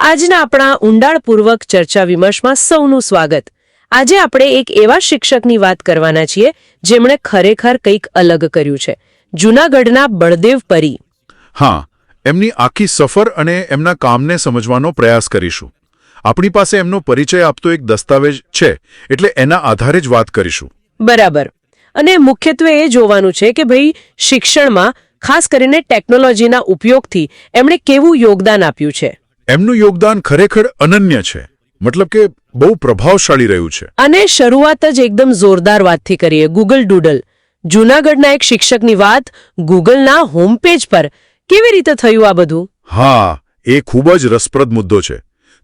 આજના આપણા ઊંડાણપૂર્વક ચર્ચા વિમર્શમાં સૌનું સ્વાગત. આજે આપણે એક એવા શિક્ષકની વાત કરવાના છીએ જેમણે ખરેખર કંઈક અલગ કર્યું છે. જૂનાગઢના બળદેવ પરી. હા, એમની આખી સફર અને એમના કામને સમજવાનો પ્રયાસ કરીશું. આપણી પાસે એમનો પરિચય આપતો એક દસ્તાવેજ છે, એટલે એના આધારે જ વાત કરીશું. બરાબર. અને મુખ્યત્વે એ જોવાનું છે કે ભાઈ શિક્ષણમાં ખાસ કરીને ટેકનોલોજીના ઉપયોગથી એમણે કેવું યોગદાન આપ્યું છે. એમનું યોગદાન ખરેખર અનન્ય છે, મતલબ કે બહુ પ્રભાવશાળી રહ્યું છે. અને શરૂઆત જ એકદમ જોરદાર વાતથી કરીએ. Google doodle. જૂનાગઢના એક શિક્ષકની વાત ગૂગલના હોમ પેજ પર કેવી રીતે થયું આ બધું? હા, એ ખૂબ જ રસપ્રદ મુદ્દો છે.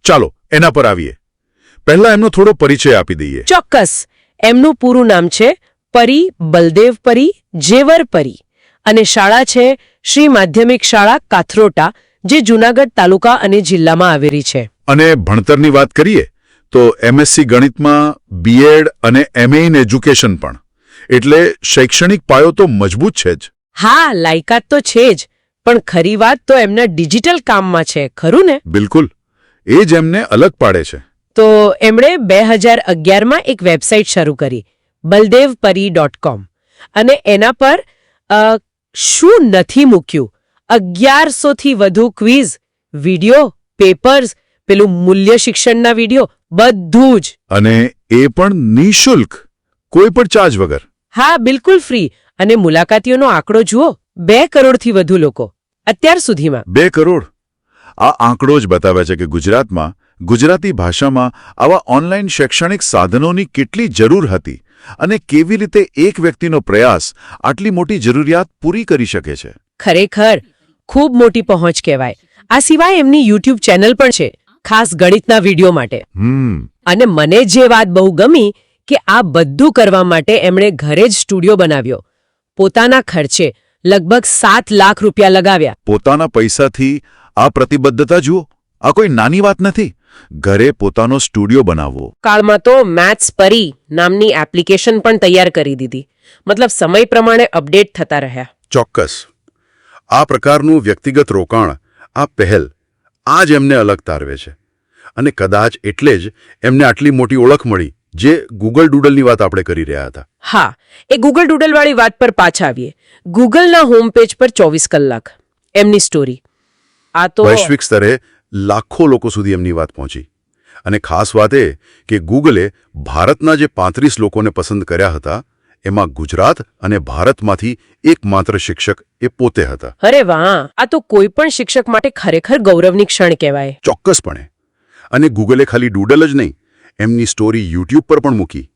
ચાલો એના પર આવીએ. પહેલા એમનો થોડો પરિચય આપી દઈએ. ચોક્કસ. એમનું પૂરું નામ છે પરી બલદેવ પરી જેવર પરી અને શાળા છે શ્રી માધ્યમિક શાળા કાથરોટા, જે જૂનાગઢ તાલુકા અને જિલ્લામાં આવેલી છે. અને ભણતરની વાત કરીએ તો એમએસસી ગણિતમાં, બીએડ અને એમએ ઇન એજ્યુકેશન પણ. એટલે શૈક્ષણિક પાયો તો મજબૂત છે જ. હા, લાયકાત તો છે જ, પણ ખરી વાત તો એમના ડિજિટલ કામમાં છે, ખરું ને? બિલકુલ, એ જ એમને અલગ પાડે છે. તો એમણે 2011માં એક વેબસાઇટ શરૂ કરી, baldev.pari.com, અને એના પર શું નથી મૂક્યું? 1100થી વધુ ક્વિઝ, વિડિયો, પેપર્સ, પેલું મૂલ્ય શિક્ષણના વિડિયો, બધું જ. અને એ પણ નિઃશુલ્ક, કોઈ પણ ચાર્જ વગર. હા, બિલકુલ ફ્રી. અને મુલાકાતીઓનો આંકડો જુઓ, 2 કરોડથી વધુ લોકો અત્યાર સુધીમાં. 2 કરોડ. આ આંકડો જ બતાવે છે કે ગુજરાતમાં ગુજરાતી ભાષામાં આવા ઓનલાઈન શૈક્ષણિક સાધનોની કેટલી જરૂર હતી અને કેવી રીતે એક વ્યક્તિનો પ્રયાસ આટલી મોટી જરૂરિયાત પૂરી કરી શકે છે. ખરેખર ખૂબ મોટી પહોંચ કહેવાય. આ સિવાય એમની યુટ્યુબ ચેનલ પણ છે, ખાસ ગણિતના વિડીયો માટે. અને મને જે વાત બહુ ગમી કે આ બધું કરવા માટે એમણે ઘરે જ સ્ટુડિયો બનાવ્યો, પોતાના ખર્ચે લગભગ 7 લાખ રૂપિયા લગાવ્યા. પોતાના પૈસાથી આ પ્રતિબદ્ધતા જુઓ, આ કોઈ નાની વાત નથી. ઘરે પોતાનો સ્ટુડિયો બનાવવો. કાળમાં તો મેથ્સ પરી નામની એપ્લિકેશન પણ તૈયાર કરી દીધી, મતલબ સમય પ્રમાણે અપડેટ થતા રહ્યા. ચોક્કસ. આ પ્રકારનું વ્યક્તિગત રોકાણ, આ પહેલ, આ જ એમને અલગ તારવે છે. અને કદાચ એટલે જ એમને આટલી મોટી ઓળખ મળી, જે ગૂગલ ડૂડલની વાત આપણે કરી રહ્યા હતા. હા, એ ગૂગલ ડૂડલવાળી વાત પર પાછા આવીએ. ગૂગલના હોમ પેજ પર 24 કલાક એમની સ્ટોરી. આ તો વૈશ્વિક સ્તરે લાખો લોકો સુધી એમની વાત પહોંચી. અને ખાસ વાત એ કે ગૂગલે ભારતના જે 35 લોકોને પસંદ કર્યા હતા, એમાં ગુજરાત અને ભારતમાંથી એકમાત્ર શિક્ષક એ પોતે હતા. અરે વાહ! આ તો કોઈ પણ શિક્ષક માટે ખરેખર ગૌરવની ક્ષણ કહેવાય. ચોક્કસપણે. અને ગૂગલે ખાલી ડૂડલ જ નહીં, એમની સ્ટોરી યુટ્યુબ પર પણ મૂકી.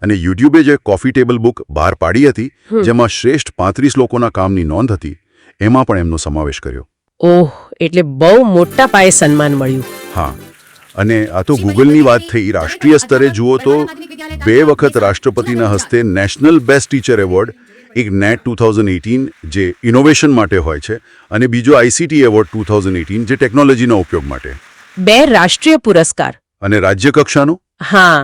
અને યુટ્યુબે જે કોફી ટેબલ બુક બહાર પાડી હતી, જેમાં શ્રેષ્ઠ 35 લોકોના કામની નોંધ હતી, એમાં પણ એમનો સમાવેશ કર્યો. ઓહ, એટલે બહુ મોટા પાયે સન્માન મળ્યું. હા, અને આ તો ગૂગલની વાત થઈ. રાષ્ટ્રીય સ્તરે જુઓ તો 2 વખત રાષ્ટ્રપતિના હસ્તે નેશનલ બેસ્ટ ટીચર એવોર્ડ, એક નેટ 2018 જે ઇનોવેશન માટે હોય છે, અને બીજો આઈસીટી એવોર્ડ 2018 જે ટેકનોલોજીના ઉપયોગ માટે. 2 રાષ્ટ્રીય પુરસ્કાર. અને રાજ્ય કક્ષાનો? હા,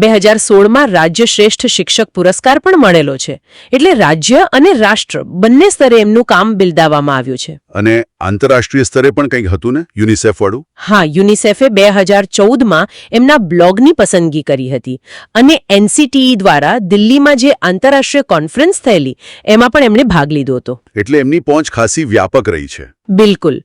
2016માં રાજ્ય શ્રેષ્ઠ શિક્ષક પુરસ્કાર પણ મળેલો છે. એટલે રાજ્ય અને રાષ્ટ્ર બંને સ્તરે એમનું કામ બિરદાવવામાં આવ્યું છે. અને આંતરરાષ્ટ્રીય સ્તરે પણ કંઈક હતું ને, યુનિસેફ વાળું? હા, યુનિસેફે 2014માં એમના બ્લોગની પસંદગી કરી હતી. અને એનસીટીઈ દ્વારા દિલ્હીમાં જે આંતરરાષ્ટ્રીય કોન્ફરન્સ થયેલી, એમાં પણ એમણે ભાગ લીધો હતો. એટલે એમની પહોંચ ખાસી વ્યાપક રહી છે. બિલકુલ.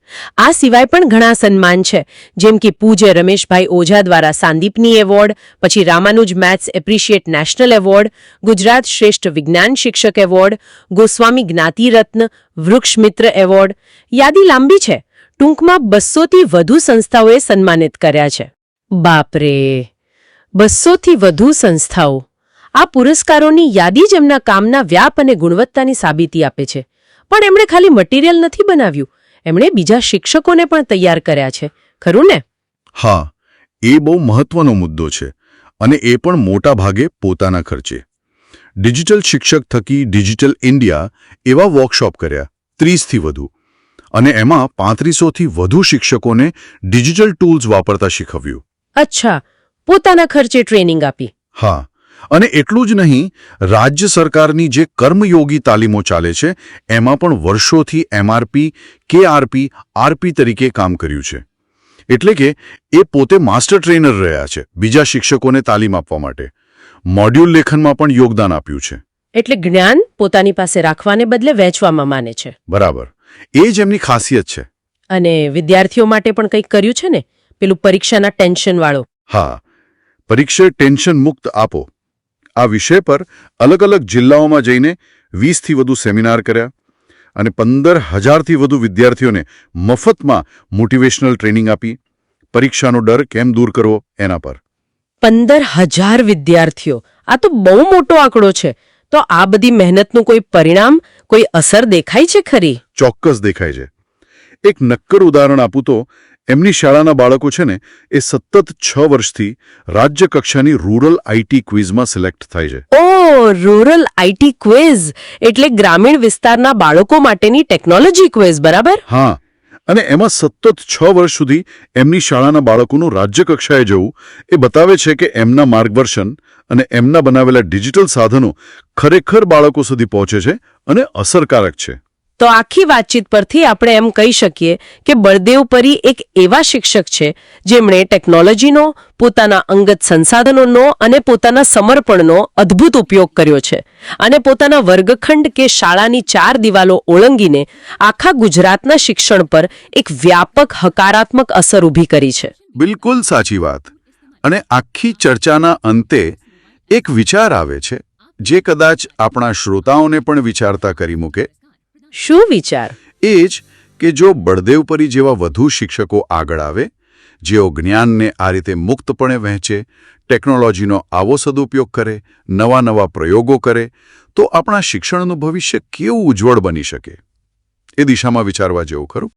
આ સિવાય પણ ઘણા સન્માન છે, જેમ કે પૂજ્ય રમેશભાઈ ઓઝા દ્વારા સાંદીપની એવોર્ડ, પછી Ramanuj maths appreciate national award, Gujarat શ્રેષ્ઠ વિજ્ઞાન શિક્ષક એવોર્ડ, ગોસ્વામી જ્ઞાતિ રત્ન, વૃક્ષ મિત્ર એવોર્ડ. યાદી લાંબી છે. ટૂંકમાં 200થી વધુ સંસ્થાઓએ સન્માનિત કર્યા છે. બાપરે, 200થી વધુ સંસ્થાઓ! આ પુરસ્કારોની યાદી જ એમના કામના વ્યાપ અને ગુણવત્તાની સાબિતી આપે છે. પણ એમણે ખાલી મટીરિયલ નથી બનાવ્યું, એમણે બીજા શિક્ષકોને પણ તૈયાર કર્યા છે, ખરું ને? હા, એ બહુ મહત્વનો મુદ્દો છે. અને એ પણ મોટા ભાગે પોતાના ખર્ચે. ડિજિટલ શિક્ષક થકી ડિજિટલ ઇન્ડિયા એવા વર્કશોપ કર્યા, 30થી વધુ. અને એમાં 3500થી વધુ શિક્ષકોને ડિજિટલ ટૂલ્સ વાપરતા શીખવ્યું. અચ્છા, પોતાના ખર્ચે ટ્રેનિંગ આપી. હા, અને એટલું જ નહીં, રાજ્ય સરકારની જે કર્મયોગી તાલીમો ચાલે છે, એમાં પણ વર્ષોથી એમઆરપી, કેઆરપી, આરપી તરીકે કામ કર્યું છે. એટલે કે એ પોતે માસ્ટર ટ્રેનર રહ્યા છે બીજા શિક્ષકોને તાલીમ આપવા માટે મોડ્યુલ લેખનમાં પણ યોગદાન આપ્યું છે. એટલે જ્ઞાન પોતાની પાસે રાખવાને બદલે વહેંચવામાં માને છે. બરાબર, એ જ એમની ખાસિયત છે. અને વિદ્યાર્થીઓ માટે પણ કંઈક કર્યું છે ને, પેલું પરીક્ષાના ટેન્શન વાળો. હા, પરીક્ષા ટેન્શન મુક્ત આપો આ વિષય પર અલગ અલગ જિલ્લાઓમાં જઈને 20થી વધુ સેમિનાર કર્યા અને 15,000થી વધુ વિદ્યાર્થીઓને મફતમાં મોટિવેશનલ ટ્રેનિંગ આપી. પરીક્ષાનો ડર કેમ દૂર કરવો એના પર. 15,000 વિદ્યાર્થીઓ, આ તો બહુ મોટો આંકડો છે. તો આ બધી મહેનતનું કોઈ પરિણામ, કોઈ અસર દેખાય છે ખરી? ચોક્કસ દેખાય છે. એક નક્કર ઉદાહરણ આપું તો એમની શાળાના બાળકો છે ને એ સતત 6 વર્ષથી રાજ્ય કક્ષાની રૂરલ આઈટી ક્વિઝમાં સિલેક્ટ થાય છે. ઓ, રૂરલ આઈટી ક્વિઝ એટલે ગ્રામીણ વિસ્તારના બાળકો માટેની ટેકનોલોજી ક્વિઝ, બરાબર? હા, અને એમાં સતત 6 વર્ષ સુધી એમની શાળાના બાળકોનું રાજ્ય કક્ષાએ જવું એ બતાવે છે કે એમના માર્ગદર્શન અને એમના બનાવેલા ડિજિટલ સાધનો ખરેખર બાળકો સુધી પહોંચે છે અને અસરકારક છે. તો આખી વાતચીત પરથી આપણે એમ કહી શકીએ કે બળદેવ પરી એક એવા શિક્ષક છે જેમણે ટેકનોલોજીનો, પોતાના અંગત સંસાધનોનો અને પોતાના સમર્પણનો અદ્ભુત ઉપયોગ કર્યો છે અને પોતાના વર્ગખંડ કે શાળાની 4 દિવાલો ઓળંગીને આખા ગુજરાતના શિક્ષણ પર એક વ્યાપક હકારાત્મક અસર ઊભી કરી છે. બિલકુલ સાચી વાત. અને આખી ચર્ચાના અંતે એક વિચાર આવે છે જે કદાચ આપણા શ્રોતાઓને પણ વિચારતા કરી મૂકે. શું વિચાર? એ જ કે જો બળદેવ પરી જેવા વધુ શિક્ષકો આગળ આવે, જેઓ જ્ઞાનને આ રીતે મુક્તપણે વહેંચે, ટેકનોલોજીનો આવો સદુપયોગ કરે, નવા પ્રયોગો કરે, તો આપણા શિક્ષણનું ભવિષ્ય કેવું ઉજ્જવળ બની શકે. એ દિશામાં વિચારવા જેવું ખરું.